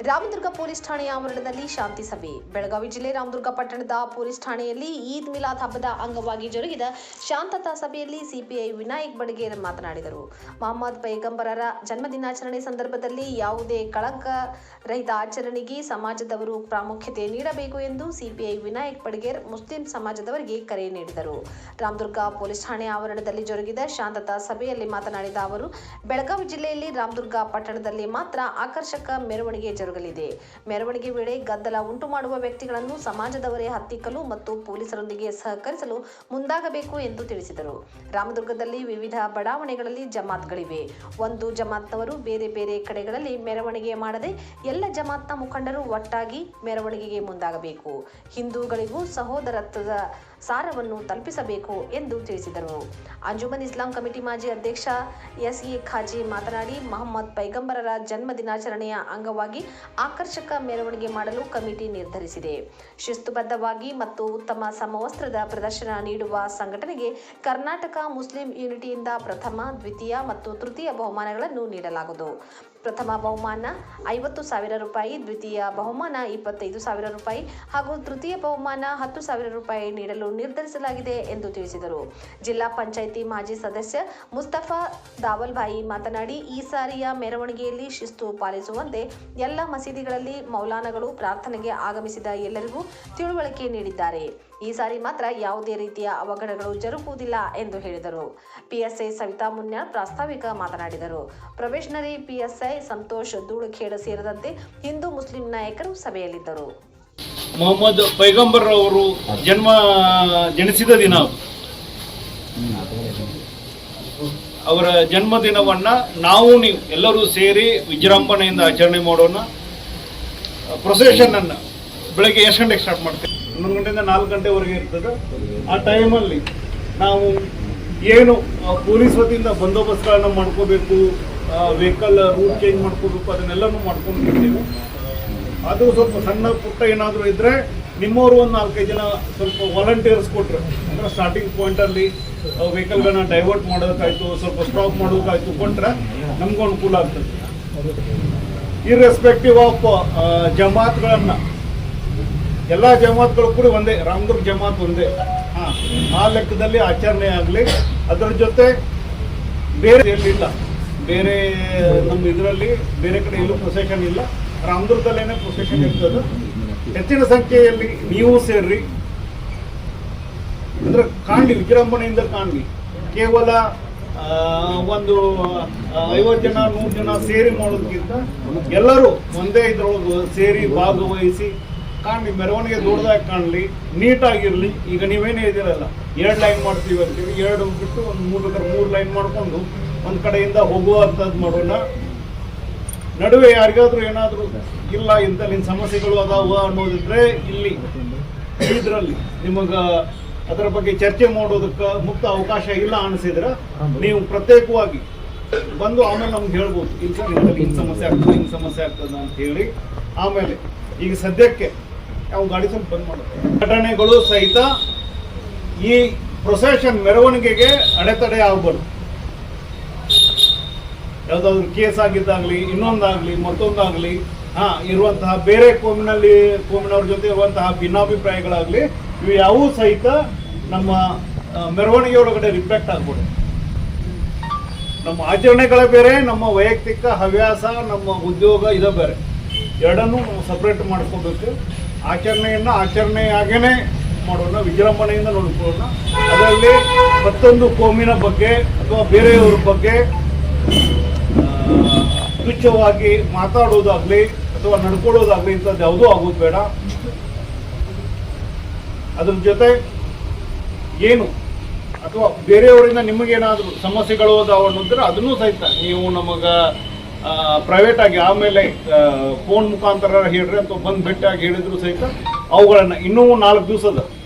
Ramdurg police ಠಾಣೆಯ ಆವರಣದಲ್ಲಿ ಶಾಂತಿ ಸಭೆ. ಬೆಳಗಾವಿ ಜಿಲ್ಲೆ ರಾಮದುರ್ಗ ಪಟ್ಟಣದ ಪೊಲೀಸ್ ಠಾಣೆಯಲ್ಲಿ ಈದ್ ಮಿಲಾದ್ ಹಬ್ಬದ ಅಂಗವಾಗಿ ಜರುಗಿದ ಶಾಂತತಾ ಸಭೆಯಲ್ಲಿ ಸಿಪಿಐ ವಿನಾಯಕ್ ಬಡಿಗೇರ್ ಮಾತನಾಡಿದರು. ಮೊಹಮ್ಮದ್ ಪೈಗಂಬರರ ಜನ್ಮದಿನಾಚರಣೆ ಸಂದರ್ಭದಲ್ಲಿ ಯಾವುದೇ ಕಳಂಕ ರಹಿತ ಆಚರಣೆಗೆ ಸಮಾಜದವರು ಪ್ರಾಮುಖ್ಯತೆ ನೀಡಬೇಕು ಎಂದು ಸಿಪಿಐ ವಿನಾಯಕ್ ಬಡಿಗೇರ್ ಮುಸ್ಲಿಂ ಸಮಾಜದವರಿಗೆ ಕರೆ ನೀಡಿದರು. ರಾಮದುರ್ಗ ಪೊಲೀಸ್ ಠಾಣೆ ಆವರಣದಲ್ಲಿ ಜರುಗಿದ ಶಾಂತತಾ ಸಭೆಯಲ್ಲಿ ಮಾತನಾಡಿದ ಅವರು, ಬೆಳಗಾವಿ ಜಿಲ್ಲೆಯಲ್ಲಿ ರಾಮದುರ್ಗ ಪಟ್ಟಣದಲ್ಲಿ ಮಾತ್ರ ಆಕರ್ಷಕ ಮೆರವಣಿಗೆ ಜರುಗಲಿದೆ. ಮೆರವಣಿಗೆ ವೇಳೆ ಗದ್ದಲ ಉಂಟು ಮಾಡುವ ವ್ಯಕ್ತಿಗಳನ್ನು ಸಮಾಜದವರೇ ಹತ್ತಿಕ್ಕಲು ಮತ್ತು ಪೊಲೀಸರೊಂದಿಗೆ ಸಹಕರಿಸಲು ಮುಂದಾಗಬೇಕು ಎಂದು ತಿಳಿಸಿದರು. ರಾಮದುರ್ಗದಲ್ಲಿ ವಿವಿಧ ಬಡಾವಣೆಗಳಲ್ಲಿ ಜಮಾತ್ಗಳಿವೆ. ಒಂದು ಜಮಾತ್ನವರು ಬೇರೆ ಬೇರೆ ಕಡೆಗಳಲ್ಲಿ ಮೆರವಣಿಗೆ ಮಾಡದೆ ಎಲ್ಲ ಜಮಾತ್ನ ಮುಖಂಡರು ಒಟ್ಟಾಗಿ ಮೆರವಣಿಗೆಗೆ ಮುಂದಾಗಬೇಕು. ಹಿಂದೂಗಳಿಗೂ ಸಹೋದರತ್ವದ ಸಾರವನ್ನು ತಲುಪಿಸಬೇಕು ಎಂದು ತಿಳಿಸಿದರು. ಅಂಜುಮನ್ ಇಸ್ಲಾಂ ಕಮಿಟಿ ಮಾಜಿ ಅಧ್ಯಕ್ಷ ಎಸ್ಎ ಖಾಜಿ ಮಾತನಾಡಿ, ಮೊಹಮ್ಮದ್ ಪೈಗಂಬರರ ಜನ್ಮ ದಿನಾಚರಣೆಯ ಅಂಗವಾಗಿ ಆಕರ್ಷಕ ಮೆರವಣಿಗೆ ಮಾಡಲು ಕಮಿಟಿ ನಿರ್ಧರಿಸಿದೆ. ಶಿಸ್ತುಬದ್ಧವಾಗಿ ಮತ್ತು ಉತ್ತಮ ಸಮವಸ್ತ್ರದ ಪ್ರದರ್ಶನ ನೀಡುವ ಸಂಘಟನೆಗೆ ಕರ್ನಾಟಕ ಮುಸ್ಲಿಂ ಯೂನಿಟಿಯಿಂದ ಪ್ರಥಮ, ದ್ವಿತೀಯ ಮತ್ತು ತೃತೀಯ ಬಹುಮಾನಗಳನ್ನು ನೀಡಲಾಗುವುದು. ಪ್ರಥಮ ಬಹುಮಾನ 50,000 ರೂಪಾಯಿ, ದ್ವಿತೀಯ ಬಹುಮಾನ 25,000 ರೂಪಾಯಿ ಹಾಗೂ ತೃತೀಯ ಬಹುಮಾನ 10,000 ರೂಪಾಯಿ ನೀಡಲು ನಿರ್ಧರಿಸಲಾಗಿದೆ ಎಂದು ತಿಳಿಸಿದರು. ಜಿಲ್ಲಾ ಪಂಚಾಯಿತಿ ಮಾಜಿ ಸದಸ್ಯ ಮುಸ್ತಫಾ ದಾವಲ್ಭಾಯಿ ಮಾತನಾಡಿ, ಈ ಸಾರಿಯ ಮೆರವಣಿಗೆಯಲ್ಲಿ ಶಿಸ್ತು ಪಾಲಿಸುವಂತೆ ಎಲ್ಲ ಮಸೀದಿಗಳಲ್ಲಿ ಮೌಲಾನಗಳು ಪ್ರಾರ್ಥನೆಗೆ ಆಗಮಿಸಿದ ಎಲ್ಲರಿಗೂ ತಿಳುವಳಿಕೆ ನೀಡಿದ್ದಾರೆ. ಈ ಸಾರಿ ಮಾತ್ರ ಯಾವುದೇ ರೀತಿಯ ಅವಘಡಗಳು ಜರುಗುವುದಿಲ್ಲ ಎಂದು ಹೇಳಿದರು. ಪಿಎಸ್ಐ ಸವಿತಾ ಮುನ್ಯಾಳ್ ಪ್ರಾಸ್ತಾವಿಕ ಮಾತನಾಡಿದರು. ಪ್ರೊಬೇಷನರಿ ಪಿಎಸ್ಐ ಸಂತೋಷ್ ಧೂಳುಖೇಡ ಸೇರಿದಂತೆ ಹಿಂದೂ ಮುಸ್ಲಿಂ ನಾಯಕರು ಸಭೆಯಲ್ಲಿದ್ದರು. ಮೊಹಮ್ಮದ್ ಪೈಗಂಬರ್ ಅವರು ಜನಿಸಿದ ದಿನ, ಅವರ ಜನ್ಮದಿನವನ್ನ ನಾವು ನೀವು ಎಲ್ಲರೂ ಸೇರಿ ವಿಜೃಂಭಣೆಯಿಂದ ಆಚರಣೆ ಮಾಡೋಣ. ಪ್ರೊಸೆಷನ್ ಅನ್ನ ಬೆಳಗ್ಗೆ ಎಷ್ಟು ಗಂಟೆಗೆ ಸ್ಟಾರ್ಟ್ ಮಾಡ್ತೇವೆ? 11 ಗಂಟೆಯಿಂದ 4 ಗಂಟೆವರೆಗೆ ಇರ್ತದೆ. ಆ ಟೈಮಲ್ಲಿ ನಾವು ಏನು ಪೊಲೀಸ್ ವತಿಯಿಂದ ಬಂದೋಬಸ್ತ್ಗಳನ್ನ ಮಾಡ್ಕೋಬೇಕು, ವೆಹಿಕಲ್ ರೂಟ್ ಚೇಂಜ್ ಮಾಡ್ಕೋಬೇಕು, ಅದನ್ನೆಲ್ಲನೂ ಮಾಡ್ಕೊಂಡಿರ್ತೀವಿ. ಅದು ಸ್ವಲ್ಪ ಸಣ್ಣ ಪುಟ್ಟ ಏನಾದರೂ ಇದ್ದರೆ ನಿಮ್ಮವರು ಒಂದು 4-5 ಜನ ಸ್ವಲ್ಪ ವಾಲಂಟಿಯರ್ಸ್ ಕೊಟ್ಟರೆ, ಅಂದರೆ ಸ್ಟಾರ್ಟಿಂಗ್ ಪಾಯಿಂಟಲ್ಲಿ ವೆಹಿಕಲ್ಗಳನ್ನ ಡೈವರ್ಟ್ ಮಾಡೋದಕ್ಕಾಯ್ತು, ಸ್ವಲ್ಪ ಸ್ಟಾಪ್ ಮಾಡೋದಕ್ಕಾಯ್ತು ಕೊಟ್ಟರೆ ನಮಗೂ ಅನುಕೂಲ ಆಗ್ತದೆ. ಇರ್ರೆಸ್ಪೆಕ್ಟಿವ್ ಆಫ್ ಜಮಾತ್ಗಳನ್ನು, ಎಲ್ಲ ಜಮಾತ್ಗಳು ಕೂಡ ಒಂದೇ, ರಾಮದುರ್ಗ ಜಮಾತ್ ಒಂದೇ. ಆ ಲೆಕ್ಕದಲ್ಲಿ ಆಚರಣೆ ಆಗಲಿ. ಅದರ ಜೊತೆ ಬೇರೆ ಎಲ್ಲಿಲ್ಲ, ಬೇರೆ ನಮ್ಮ ಇದರಲ್ಲಿ ಬೇರೆ ಕಡೆ ಎಲ್ಲೂ ಪ್ರೊಸೆಷನ್ ಇಲ್ಲ. ರಾಮದುರ್ಗದಲ್ಲೇನೆ ಪ್ರೊಸೆಷನ್ ಇರ್ತದೆ. ಹೆಚ್ಚಿನ ಸಂಖ್ಯೆಯಲ್ಲಿ ನೀವು ಸೇರ್ರಿ, ಅಂದ್ರೆ ಕಾಣಲಿ, ವಿಜೃಂಭಣೆಯಿಂದ ಕಾಣಲಿ. ಕೇವಲ ಒಂದು 50 ಜನ 100 ಜನ ಸೇರಿ ಮಾಡೋದಕ್ಕಿಂತ ಎಲ್ಲರೂ ಒಂದೇ ಇದ್ರೊಳಗೆ ಸೇರಿ ಭಾಗವಹಿಸಿ ಕಾಣಲಿ, ಮೆರವಣಿಗೆ ದೊಡ್ಡದಾಗಿ ಕಾಣಲಿ, ನೀಟಾಗಿರಲಿ. ಈಗ ನೀವೇನೇ ಇದ್ದೀರಲ್ಲ, 2 ಲೈನ್ ಮಾಡ್ತೀವಿ ಅಂತೀವಿ, 2 ಬಿಟ್ಟು ಒಂದು 3 ಲೈನ್ ಮಾಡಿಕೊಂಡು ಒಂದು ಕಡೆಯಿಂದ ಹೋಗುವಂಥದ್ದು ಮಾಡೋಣ. ನಡುವೆ ಯಾರಿಗಾದ್ರೂ ಏನಾದರೂ ಇಲ್ಲ ಇಂಥಲ್ಲಿ ಸಮಸ್ಯೆಗಳು ಅದಾವ ಅನ್ನೋದಿದ್ರೆ ಇಲ್ಲಿ ಇದರಲ್ಲಿ ನಿಮಗೆ ಅದರ ಬಗ್ಗೆ ಚರ್ಚೆ ಮಾಡೋದಕ್ಕೆ ಮುಕ್ತ ಅವಕಾಶ ಇಲ್ಲ ಅನಿಸಿದ್ರೆ ನೀವು ಪ್ರತ್ಯೇಕವಾಗಿ ಬಂದು ಆಮೇಲೆ ನಮ್ಗೆ ಹೇಳ್ಬೋದು, ಇಲ್ಲ ಸರ್ ಹಿಂಗೆ ಸಮಸ್ಯೆ ಆಗ್ತದೆ, ಹಿಂಗೆ ಸಮಸ್ಯೆ ಆಗ್ತದೆ ಅಂತ ಹೇಳಿ. ಆಮೇಲೆ ಈಗ ಸದ್ಯಕ್ಕೆ ನಾವು ಗಾಡಿ ಸ್ವಲ್ಪ ಬಂದ್ ಮಾಡುತ್ತೆ. ಘಟನೆಗಳು ಸಹಿತ ಈ ಪ್ರೊಸೆಷನ್ ಮೆರವಣಿಗೆಗೆ ಅಡೆತಡೆ ಆಗ್ಬಾರ್ದು. ಯಾವುದಾದ್ರೂ ಕೇಸ್ ಆಗಿದ್ದಾಗಲಿ, ಇನ್ನೊಂದಾಗಲಿ, ಮತ್ತೊಂದಾಗಲಿ, ಇರುವಂತಹ ಬೇರೆ ಕೋಮಿನವ್ರ ಜೊತೆ ಇರುವಂತಹ ಭಿನ್ನಾಭಿಪ್ರಾಯಗಳಾಗಲಿ, ಇವು ಯಾವೂ ಸಹಿತ ನಮ್ಮ ಮೆರವಣಿಗೆ ಒಳಗಡೆ ರಿಫ್ಲೆಕ್ಟ್ ಆಗ್ಬೋದು. ನಮ್ಮ ಆಚರಣೆಗಳೇ ಬೇರೆ, ನಮ್ಮ ವೈಯಕ್ತಿಕ ಹವ್ಯಾಸ, ನಮ್ಮ ಉದ್ಯೋಗ ಇದೇ ಬೇರೆ. ಎರಡನ್ನೂ ನಾವು ಸಪ್ರೇಟ್ ಮಾಡ್ಕೋಬೇಕು. ಆಚರಣೆಯಾಗೇನೆ ಮಾಡೋಣ, ವಿಜೃಂಭಣೆಯಿಂದ ನೋಡ್ಕೊಳ್ಳೋಣ. ಅದರಲ್ಲಿ ಮತ್ತೊಂದು ಕೋಮಿನ ಬಗ್ಗೆ ಅಥವಾ ಬೇರೆಯವ್ರ ಬಗ್ಗೆ ತುಚ್ಛವಾಗಿ ಮಾತಾಡೋದಾಗ್ಲಿ ಅಥವಾ ನಡ್ಕೊಳ್ಳೋದಾಗ್ಲಿ ಇಂಥದ್ದು ಯಾವುದೂ ಆಗೋದು ಬೇಡ. ಅದ್ರ ಜೊತೆ ಏನು ಅಥವಾ ಬೇರೆಯವರಿಂದ ನಿಮಗೇನಾದರೂ ಸಮಸ್ಯೆಗಳು ಅದಾವ ಅನ್ನೋದ್ರೆ ಅದನ್ನೂ ಸಹಿತ ನೀವು ನಮಗೆ ಪ್ರೈವೇಟ್ ಆಗಿ ಆಮೇಲೆ ಫೋನ್ ಮುಖಾಂತರ ಹೇಳ್ರಿ ಅಥವಾ ಬಂದು ಭೇಟಿಯಾಗಿ ಹೇಳಿದ್ರು ಸಹಿತ ಅವುಗಳನ್ನು ಇನ್ನೂ 4 ದಿವಸದ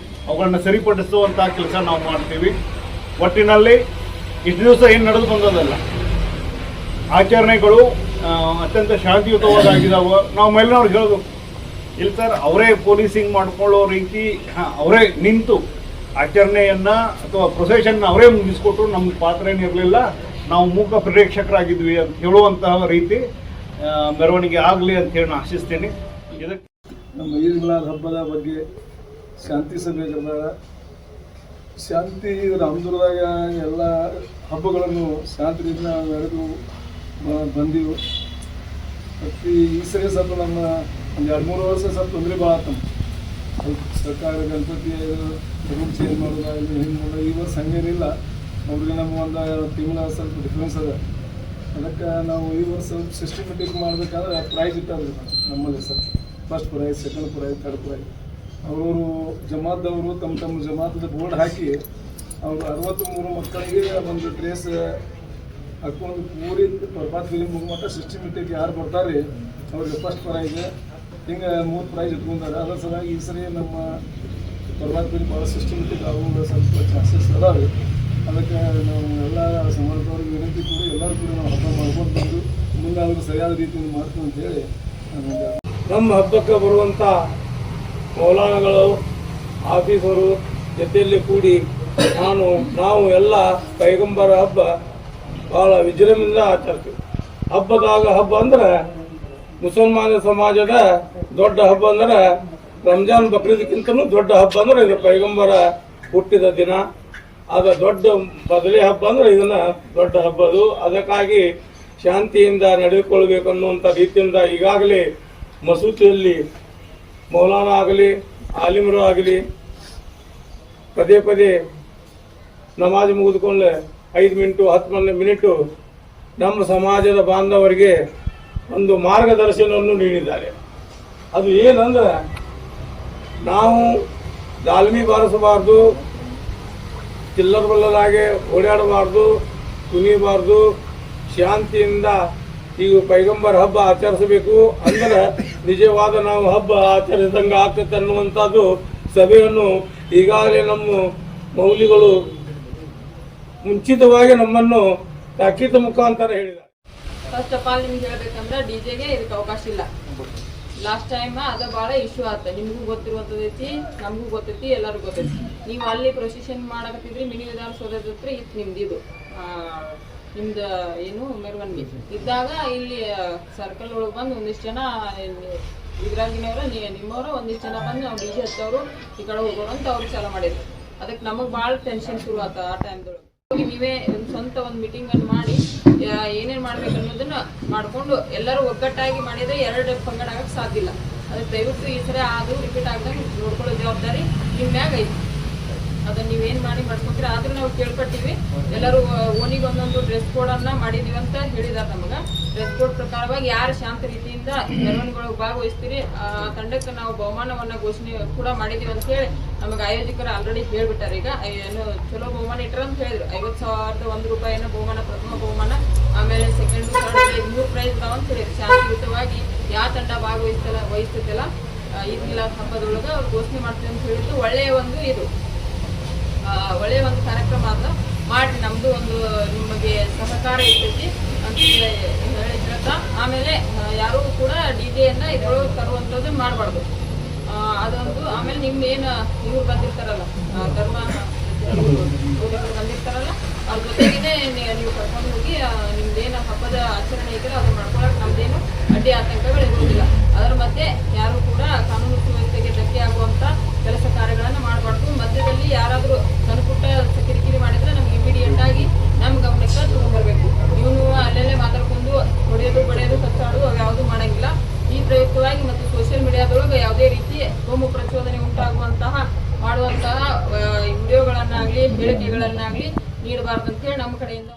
ಅವುಗಳನ್ನ ಸರಿಪಡಿಸುವಂಥ ಕೆಲಸ ನಾವು ಮಾಡ್ತೀವಿ. ಒಟ್ಟಿನಲ್ಲಿ ಇಷ್ಟು ದಿವಸ ಏನು ನಡೆದು ಬಂದದಲ್ಲ, ಆಚರಣೆಗಳು ಅತ್ಯಂತ ಶಾಂತಿಯುತವಾದಾಗಿದ್ದಾವೆ. ನಾವು ಮೇಲಿನವ್ರಿಗೆ ಹೇಳಬೇಕು, ಇಲ್ಲ ಸರ್ ಅವರೇ ಪೊಲೀಸಿಂಗ್ ಮಾಡ್ಕೊಳ್ಳೋ ರೀತಿ ಅವರೇ ನಿಂತು ಆಚರಣೆಯನ್ನು ಅಥವಾ ಪ್ರೊಸೆಷನ್ನ ಅವರೇ ಮುಗಿಸ್ಕೊಟ್ರು, ನಮ್ಗೆ ಪಾತ್ರ ಏನಿರಲಿಲ್ಲ, ನಾವು ಮೂಕ ಪ್ರೇಕ್ಷಕರಾಗಿದ್ವಿ ಅಂತ ಹೇಳುವಂತಹ ರೀತಿ ಮೆರವಣಿಗೆ ಆಗಲಿ ಅಂತ ಹೇಳಿ ನಾನು ಆಶಿಸ್ತೀನಿ. ಇದಕ್ಕೆ ನಮ್ಮ ಈದ್ ಮಿಲಾದ್ ಹಬ್ಬದ ಬಗ್ಗೆ ಶಾಂತಿ ಸಭೆ ಕರೆದಾರ. ಶಾಂತಿ ರಾಮದುರ್ಗದಾಗ ಎಲ್ಲ ಹಬ್ಬಗಳನ್ನು ಶಾಂತಿಯಿಂದ ನಡೆದು ಬಂದೀವು. ಮತ್ತು ಈ ಸರಿ ಸ್ವಲ್ಪ ನಮ್ಮ ಒಂದು 2-3 ವರ್ಷ ಸ್ವಲ್ಪ ತೊಂದರೆ ಭಾಳ ಆತಮ್ಮ. ಸ್ವಲ್ಪ ಸರ್ಕಾರ ಗಣಪತಿ ರೂಲ್ ಚೇಂಜ್ ಮಾಡೋದಾಗಲಿ ಹಿಂಗೆ ಮಾಡೋದು. ಈ ವರ್ಷ ಹಂಗೇನಿಲ್ಲ. ಅವ್ರಿಗೆ ನಮ್ಮ ಒಂದು ತಿಂಗಳ ಸ್ವಲ್ಪ ಡಿಫ್ರೆನ್ಸ್ ಅದ. ಅದಕ್ಕೆ ನಾವು ಈ ವರ್ಷ ಸಿಸ್ಟಮೆಟಿಕ್ ಮಾಡಬೇಕಾದ್ರೆ ಪ್ರೈಸ್ ಇಟ್ಟಾದ್ರೆ ನಮ್ಮಲ್ಲಿ sir first prize, second prize, third prize ಅವರವರು ಜಮಾತ್ದವರು ತಮ್ಮ ಜಮಾತದ ಬೋರ್ಡ್ ಹಾಕಿ ಅವರು 63 ಮಕ್ಕಳಿಗೆ ಒಂದು ಡ್ರೆಸ್ ಹಾಕೊಂಡು ಪೂರಿ ಪ್ರಭಾತ ಫಿಲಿಮ್ ಮುಗಿಮಟ್ಟ ಸಿಸ್ಟಮೆಟಿಕ್ ಯಾರು ಬರ್ತಾರೆ ಅವ್ರಿಗೆ ಫಸ್ಟ್ ಪ್ರೈಸ್, ಹಿಂಗೆ 3 ಪ್ರೈಸ್ ಇಟ್ಕೊಂಡಾರೆ. ಅದರ ಸಲುವಾಗಿ ಈ ಸರಿ ನಮ್ಮ ಪ್ರಭಾತ ಫಿಲಿಮ್ ಭಾಳ ಸಿಸ್ಟಮೆಟಿಕ್ ಆಗುವ ಸ್ವಲ್ಪ ಚಾನ್ಸಸ್ ಅದಾವೆ. ಅದಕ್ಕೆ ನಾವು ಎಲ್ಲ ಸಮಾಜದವ್ರಿಗೆ ವಿನಂತಿ ಕೂಡ ಎಲ್ಲರೂ ಕೂಡ ನಾವು ಹಬ್ಬ ಮಾಡ್ಕೊಂಡು ಬಂದು ಮುಂದಾದರೂ ಸರಿಯಾದ ರೀತಿಯಿಂದ ಮಾಡ್ತೀವಿ ಅಂತೇಳಿ ನಮ್ಮ ಹಬ್ಬಕ್ಕೆ ಬರುವಂಥ ಮೌಲಾನಗಳು ಆಫೀಸರು ಜೊತೆಯಲ್ಲಿ ಕೂಡಿ ನಾವು ಎಲ್ಲ ಪೈಗಂಬರ ಹಬ್ಬ ಭಾಳ ವಿಜೃಂಭಣೆಯಿಂದ ಆಚರಿಸ್ತೀವಿ. ಹಬ್ಬ ಅಂದ್ರೆ ಮುಸಲ್ಮಾನ ಸಮಾಜದ ದೊಡ್ಡ ಹಬ್ಬ ಅಂದ್ರೆ ರಂಜಾನ್ ಬಕ್ರೀದ್ಕ್ಕಿಂತಲೂ ದೊಡ್ಡ ಹಬ್ಬ ಅಂದ್ರೆ ಇದು ಪೈಗಂಬರ ಹುಟ್ಟಿದ ದಿನ. ಆಗ ದೊಡ್ಡ ಬದಲಿ ಹಬ್ಬ ಅಂದ್ರೆ ಇದನ್ನ ದೊಡ್ಡ ಹಬ್ಬದು. ಅದಕ್ಕಾಗಿ ಶಾಂತಿಯಿಂದ ನಡೆದುಕೊಳ್ಬೇಕು ಅನ್ನುವಂಥ ರೀತಿಯಿಂದ ಈಗಾಗಲೇ ಮಸೂತಿಯಲ್ಲಿ ಮೌಲಾನ ಆಗಲಿ ಆಲಿಮರು ಆಗಲಿ ಪದೇ ನಮಾಜ್ ಮುಗಿದುಕೊಂಡ್ರೆ 5 ಮಿನಿಟು 10 ಮಿನಿಟು ನಮ್ಮ ಸಮಾಜದ ಬಾಂಧವರಿಗೆ ಒಂದು ಮಾರ್ಗದರ್ಶನವನ್ನು ನೀಡಿದ್ದಾರೆ. ಅದು ಏನಂದ್ರೆ ನಾವು ದಾಲ್ಮಿ ಬಾರಿಸಬಾರ್ದು, ಚಿಲ್ಲರ ಬಲ್ಲಲಾಗೆ ಓಡಾಡಬಾರ್ದು, ಕುಣಿಯಬಾರ್ದು, ಶಾಂತಿಯಿಂದ ಈಗ ಪೈಗಂಬರ್ ಹಬ್ಬ ಆಚರಿಸಬೇಕು. ಅಂದ್ರೆ ನಿಜವಾದ ನಾವು ಹಬ್ಬ ಆಚರಿಸಿದಂಗೆ ಆಗ್ತದೆ ಅನ್ನುವಂಥದ್ದು ಸಭೆಯನ್ನು ಈಗಾಗಲೇ ನಮ್ಮ ಮೌಲಿಗಳು ಮುಂಚಿತವಾಗಿ ನಮ್ಮನ್ನು ತಾಕೀತು ಮುಖಾಂತರ ಹೇಳಿದ್ದಾರೆ. ಫಸ್ಟ್ ಆಫ್ ಆಲ್ ನಿಮ್ಗೆ ಹೇಳ್ಬೇಕಂದ್ರೆ ಡಿಜೆಗೆ ಇದಕ್ಕೆ ಅವಕಾಶ ಇಲ್ಲ. ಲಾಸ್ಟ್ ಟೈಮ್ ಅದು ಭಾಳ ಇಶ್ಯೂ ಆಯ್ತು. ನಿಮಗೂ ಗೊತ್ತಿರುವಂಥದ್ದೈತಿ, ನಮಗೂ ಗೊತ್ತೈತಿ, ಎಲ್ಲರಿಗೂ ಗೊತ್ತೈತಿ. ನೀವು ಅಲ್ಲಿ ಪ್ರೊಸೆಷನ್ ಮಾಡಕತ್ತಿದ್ರಿ ಮಿನಿ ವಿಧಾನಸೌಧದ ಹತ್ರ ಇತ್ತು ನಿಮ್ದು ನಿಮ್ದು ಏನು ಮೆರವಣಿಗೆ ಇದ್ದಾಗ ಇಲ್ಲಿ ಸರ್ಕಲ್ ಒಳಗೆ ಬಂದು ಒಂದಿಷ್ಟು ಜನ ಇದ್ರಾಗಿನವರು ನಿಮ್ಮವರು ಒಂದಿಷ್ಟು ಜನ ಬಂದು ನಾವು ಡಿಜೆ ಹತ್ತವರು ಈ ಕಡೆ ಹೋಗೋರು ಅಂತ ಅವ್ರು ಚಾಲ ಮಾಡಿದ್ರು. ಅದಕ್ಕೆ ನಮಗೆ ಭಾಳ ಟೆನ್ಷನ್ ಶುರು ಆಯ್ತು ಆ ಟೈಮ್ದೊಳಗೆ. ಹೋಗಿ ನೀವೇ ಸ್ವಂತ ಒಂದು ಮೀಟಿಂಗನ್ನು ಮಾಡಿ ಏನೇನು ಮಾಡ್ಬೇಕು ಅನ್ನೋದನ್ನ ಮಾಡಿಕೊಂಡು ಎಲ್ಲರೂ ಒಗ್ಗಟ್ಟಾಗಿ ಮಾಡಿದರೆ 2 ಪಂಗಡ ಆಗಕ್ಕೆ ಸಾಧ್ಯ ಇಲ್ಲ. ಅದಕ್ಕೆ ದಯವಿಟ್ಟು ಈ ಸರಿ ಅದು ರಿಪೀಟ್ ಆಗ್ದಂಗೆ ನೋಡ್ಕೊಳ್ಳೋ ಜವಾಬ್ದಾರಿ ನಿಮ್ಮ ಮ್ಯಾಗ ಐತಿ. ಅದನ್ನು ನೀವೇನು ಮಾಡ್ಕೊತೀರಿ. ಆದರೂ ನಾವು ಕೇಳ್ಪಟ್ಟಿವಿ, ಎಲ್ಲರೂ ಓನಿಗೆ ಒಂದೊಂದು ಡ್ರೆಸ್ ಕೋಡನ್ನು ಮಾಡಿದೀವಿ ಅಂತ ಹೇಳಿದಾರೆ ನಮಗೆ. ಡ್ರೆಸ್ ಕೋಡ್ ಪ್ರಕಾರವಾಗಿ ಯಾರು ಶಾಂತ ರೀತಿಯಿಂದ ಮೆರವಣಿಗೆಗಳಿಗೆ ಭಾಗವಹಿಸ್ತೀರಿ ಆ ತಂಡಕ್ಕೆ ನಾವು ಬಹುಮಾನವನ್ನು ಘೋಷಣೆ ಕೂಡ ಮಾಡಿದೀವಿ ಅಂತ ಹೇಳಿ ನಮಗೆ ಆಯೋಜಕರು ಆಲ್ರೆಡಿ ಹೇಳ್ಬಿಟ್ಟಾರೆ. ಈಗ ಏನು ಚಲೋ ಬಹುಮಾನ ಇಟ್ಟರು ಅಂತ ಹೇಳಿದ್ರು. 50,001 ರೂಪಾಯಿನ ಬಹುಮಾನ, ಪ್ರಥಮ ಬಹುಮಾನ, ಆಮೇಲೆ ಸೆಕೆಂಡ್, ಥರ್ಡ್ ಪ್ರೈಸ್, 3 ಪ್ರೈಸ್ ಇದಾವ ಅಂತ ಹೇಳಿದ್ರು. ಶಾಂತಿಯುತವಾಗಿ ಯಾವ ತಂಡ ವಹಿಸ್ತಿದ್ದಲ್ಲ ಈದ್ ಮಿಲಾದ್ ಹಬ್ಬದೊಳಗೆ ಅವ್ರು ಘೋಷಣೆ ಮಾಡ್ತೀವಿ ಅಂತ ಹೇಳಿದ್ದು ಒಳ್ಳೆಯ ಒಂದು ಕಾರ್ಯಕ್ರಮ ಅದ. ಮಾಡಿ ನಮ್ಮದು ಒಂದು ನಿಮಗೆ ಸಹಕಾರ ಇರ್ತೈತಿ ಅಂತ ಹೇಳ್ತಾ, ಆಮೇಲೆ ಯಾರೂ ಕೂಡ ಡಿಜೆಯನ್ನು ಇದ್ರೊಳಗೆ ತರುವಂಥದ್ದು ಮಾಡಬಾರ್ದು. ಅದೊಂದು. ಆಮೇಲೆ ನಿಮ್ಮೇನು ಇವ್ರು ಬಂದಿರ್ತಾರಲ್ಲ ಧರ್ಮ ಬಂದಿರ್ತಾರಲ್ಲ ಅವ್ರ ಜೊತೆಗೇ ನೀವು ಕರ್ಕೊಂಡು ಹೋಗಿ ನಿಮ್ದೇನು ಹಬ್ಬದ ಆಚರಣೆ ಇದೆಯಲ್ಲ ಅದು ಮಾಡ್ಕೊಳಕ್ಕೆ ನಮ್ದೇನು ಅಡ್ಡಿ ಆತಂಕಗಳು ಇರುವುದಿಲ್ಲ. ಅದರ ಮಧ್ಯೆ ಯಾರು ಕೂಡ ಕಾನೂನು ಸುವ್ಯವಸ್ಥೆಗೆ ಧಕ್ಕೆ ಆಗುವಂಥ ಕೆಲಸ ಕಾರ್ಯಗಳನ್ನು ಮಾಡಬಾರ್ದು. ಮಧ್ಯದಲ್ಲಿ ಯಾರಾದರೂ ಸಣ್ಣ ಪುಟ್ಟ ಕಿರಿಕಿರಿ ಮಾಡಿದ್ರೆ ನಮ್ಗೆ ಇಮಿಡಿಯೇಟ್ ಆಗಿ ನಮ್ಮ ಗಮನಕ್ಕೆ ತಗೊಂಡ್ಬರ್ಬೇಕು. ಇವನು ಅಲ್ಲೆಲ್ಲೇ ಮಾತಾಡ್ಕೊಂಡು ಹೊಡೆಯೋದು ಬಡಿಯೋದು ಕಚ್ಚಾಡೋದು ಅವು ಯಾವುದೂ ಮಾಡೋಂಗಿಲ್ಲ. ಈ ಪ್ರಯುಕ್ತವಾಗಿ ಮತ್ತು ಸೋಷಿಯಲ್ ಮೀಡಿಯಾದೊಳಗೆ ಯಾವುದೇ ರೀತಿ ಕೋಮು ಪ್ರಚೋದನೆ ಮಾಡುವಂತಹ ವಿಡಿಯೋಗಳನ್ನಾಗಲಿ ಹೇಳಿಕೆಗಳನ್ನಾಗಲಿ ನೀಡಬಾರ್ದು ಅಂತೇಳಿ ನಮ್ಮ ಕಡೆಯಿಂದ